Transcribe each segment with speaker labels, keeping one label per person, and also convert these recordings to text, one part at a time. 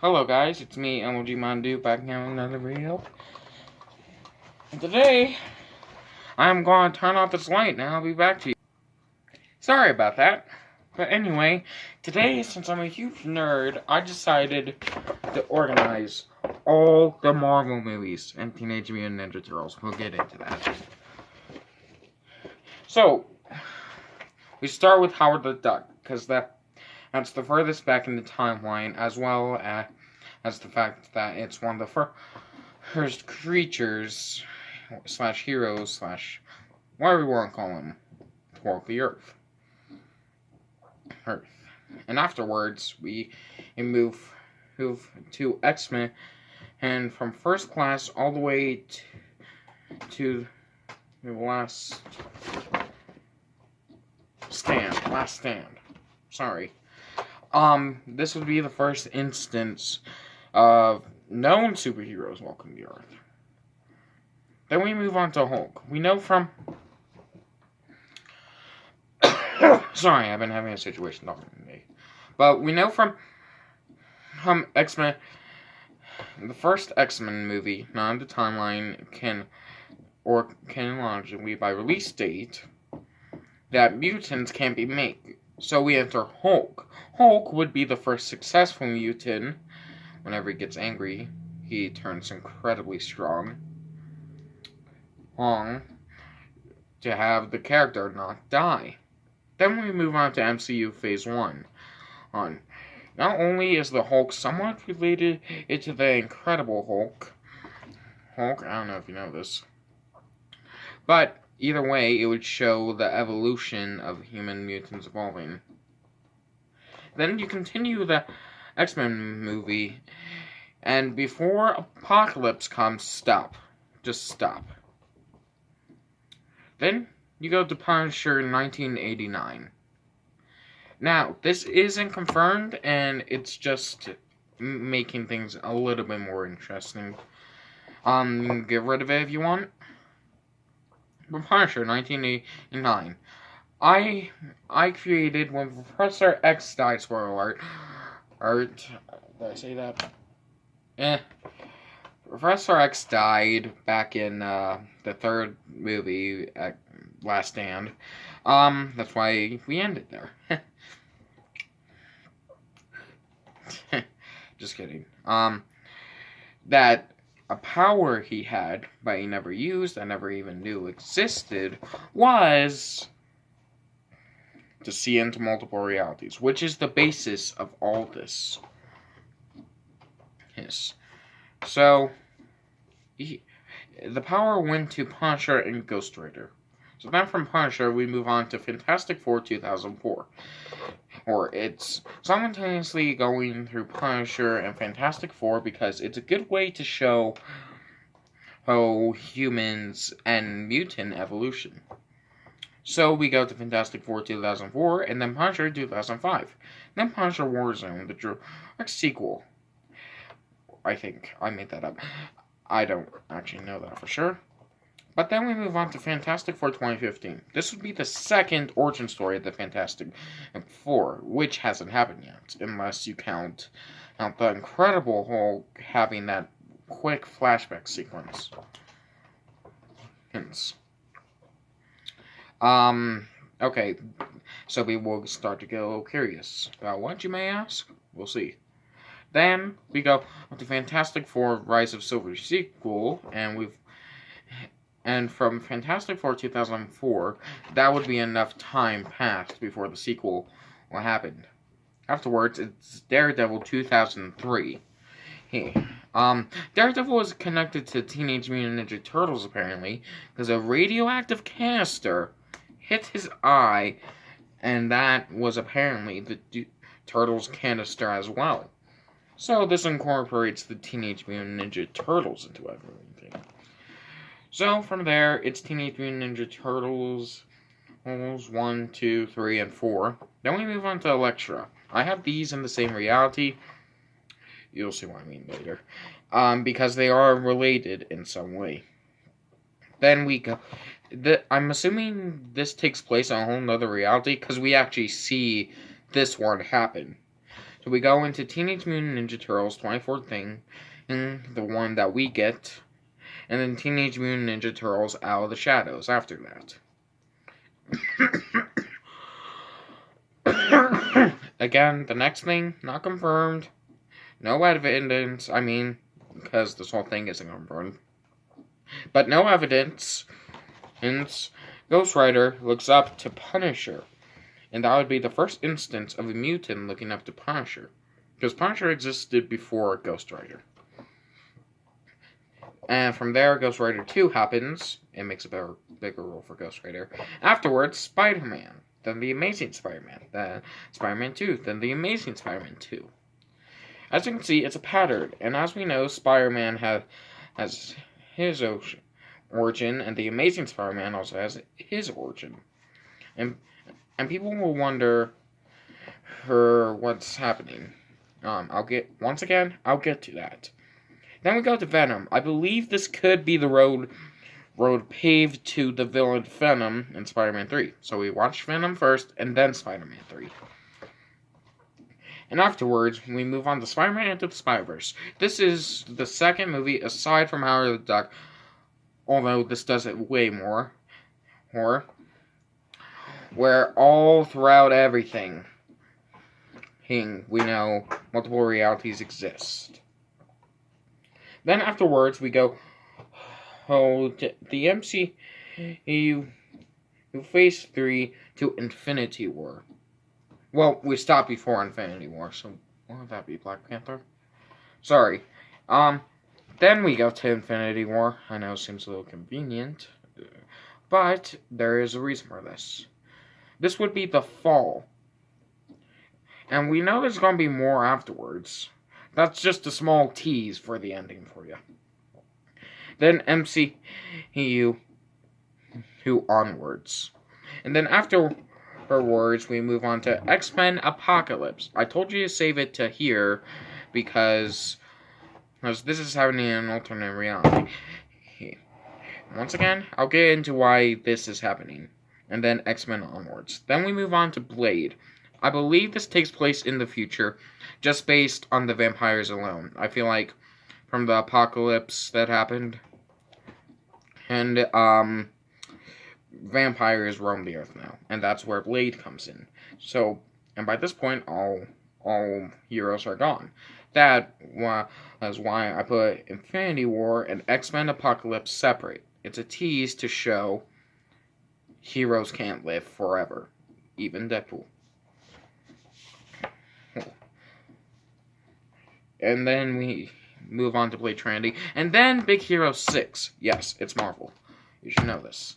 Speaker 1: Hello guys, it's me, MLG Mandu, back now with another video. And today, I'm going to turn off this light and I'll be back to you. Sorry about that. But anyway, today, since I'm a huge nerd, I decided to organize all the Marvel movies and Teenage Mutant Ninja Turtles. We'll get into that. So, we start with Howard the Duck, because that's the furthest back in the timeline, as well as the fact that it's one of the first creatures slash heroes slash whatever we want to call them to walk the Earth. And afterwards, we move to X-Men, and from First Class all the way to the Last Stand. Sorry. This would be the first instance of known superheroes walking the Earth. Then we move on to Hulk. We know from... Sorry, I've been having a situation talking to me. But we know from X-Men... The first X-Men movie, not in the timeline, canonically by release date, that mutants can't be made. So we enter Hulk. Hulk would be the first successful mutant. Whenever he gets angry, he turns incredibly strong. To have the character not die. Then we move on to MCU Phase 1. Not only is the Hulk somewhat related to the Incredible Hulk, I don't know if you know this, but either way, it would show the evolution of human mutants evolving. Then you continue the X-Men movie, and before Apocalypse comes, stop. Just stop. Then you go to Punisher 1989. Now, this isn't confirmed, and it's just making things a little bit more interesting. Get rid of it if you want. But Punisher 1989. I created when Professor X died, spoiler alert. Did I say that? Professor X died back in the third movie, Last Stand. That's why we ended there. Just kidding. That a power he had, but he never used, I never even knew existed, was to see into multiple realities, which is the basis of all this. Yes. So, the power went to Punisher and Ghost Rider. So then from Punisher, we move on to Fantastic Four 2004. Or it's simultaneously going through Punisher and Fantastic Four because it's a good way to show how humans and mutant evolution. So we go to Fantastic Four 2004, and then Punisher 2005. Then Punisher Warzone, the direct sequel. I think I made that up. I don't actually know that for sure. But then we move on to Fantastic Four 2015. This would be the second origin story of the Fantastic Four, which hasn't happened yet, unless you count the Incredible Hulk having that quick flashback sequence. Hints. Okay, so we will start to get a little curious about what, you may ask? We'll see. Then we go with the Fantastic Four Rise of Silver sequel, and from Fantastic Four 2004, that would be enough time passed before the sequel will happen. Afterwards, it's Daredevil 2003. Daredevil is connected to Teenage Mutant Ninja Turtles, apparently, because a radioactive canister hit his eye, and that was apparently the Turtles canister as well. So this incorporates the Teenage Mutant Ninja Turtles into everything. So from there, it's Teenage Mutant Ninja Turtles 1, 2, 3, and 4. Then we move on to Elektra. I have these in the same reality. You'll see what I mean later. Because they are related in some way. Then we go... I'm assuming this takes place in a whole nother reality, because we actually see this one happen. So we go into Teenage Mutant Ninja Turtles 24th thing, and the one that we get, and then Teenage Mutant Ninja Turtles Out of the Shadows after that. Again, the next thing, not confirmed. No evidence, because this whole thing isn't confirmed. But no evidence. Hence, Ghost Rider looks up to Punisher. And that would be the first instance of a mutant looking up to Punisher. Because Punisher existed before Ghost Rider. And from there, Ghost Rider 2 happens. It makes a bigger role for Ghost Rider. Afterwards, Spider-Man. Then the Amazing Spider-Man. Then Spider-Man 2. Then the Amazing Spider-Man 2. As you can see, it's a pattern. And as we know, Spider-Man has his origin. And the Amazing Spider-Man also has his origin. And people will wonder what's happening. I'll get to that. Then we go to Venom. I believe this could be the road paved to the villain Venom in Spider-Man 3. So we watch Venom first, and then Spider-Man 3. And afterwards, we move on to Spider-Man Into the Spider-Verse. This is the second movie, aside from Howard the Duck, although this does it way more, where all throughout everything, we know multiple realities exist. Then afterwards, we go to the MCU Phase 3 to Infinity War. Well, we stopped before Infinity War, so won't that be Black Panther? Sorry. Then we go to Infinity War. I know it seems a little convenient, but there is a reason for this. This would be the fall. And we know there's going to be more afterwards. That's just a small tease for the ending for you. Then MCU onwards. And then afterwards, we move on to X-Men Apocalypse. I told you to save it to here because this is happening in an alternate reality. Once again, I'll get into why this is happening. And then X-Men onwards. Then we move on to Blade. I believe this takes place in the future, just based on the vampires alone. I feel like from the apocalypse that happened, and vampires roam the earth now, and that's where Blade comes in. So, and by this point, all heroes are gone. That was why I put Infinity War and X-Men Apocalypse separate. It's a tease to show heroes can't live forever, even Deadpool. And then we move on to Blade Trinity. And then Big Hero 6. Yes, it's Marvel. You should know this.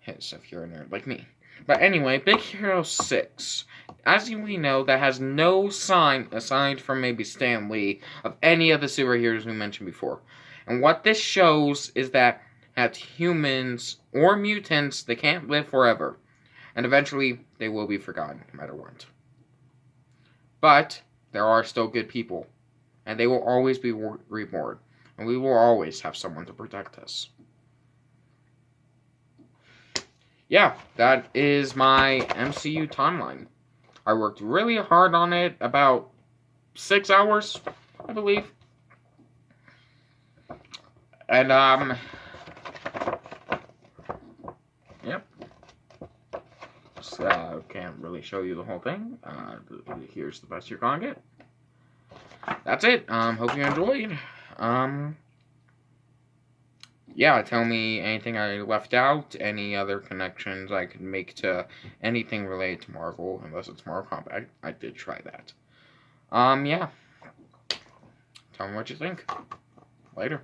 Speaker 1: Yes, if you're a nerd like me. But anyway, Big Hero 6. As we know, that has no sign, aside from maybe Stan Lee, of any of the superheroes we mentioned before. And what this shows is that humans or mutants, they can't live forever. And eventually, they will be forgotten, no matter what. But there are still good people. And they will always be reborn. And we will always have someone to protect us. Yeah, that is my MCU timeline. I worked really hard on it, about 6 hours, I believe. And, yep. So, can't really show you the whole thing. Here's the best you're gonna get. That's it. Hope you enjoyed. Yeah, tell me anything I left out, any other connections I could make to anything related to Marvel, unless it's Mortal Kombat. I did try that. Yeah. Tell me what you think. Later.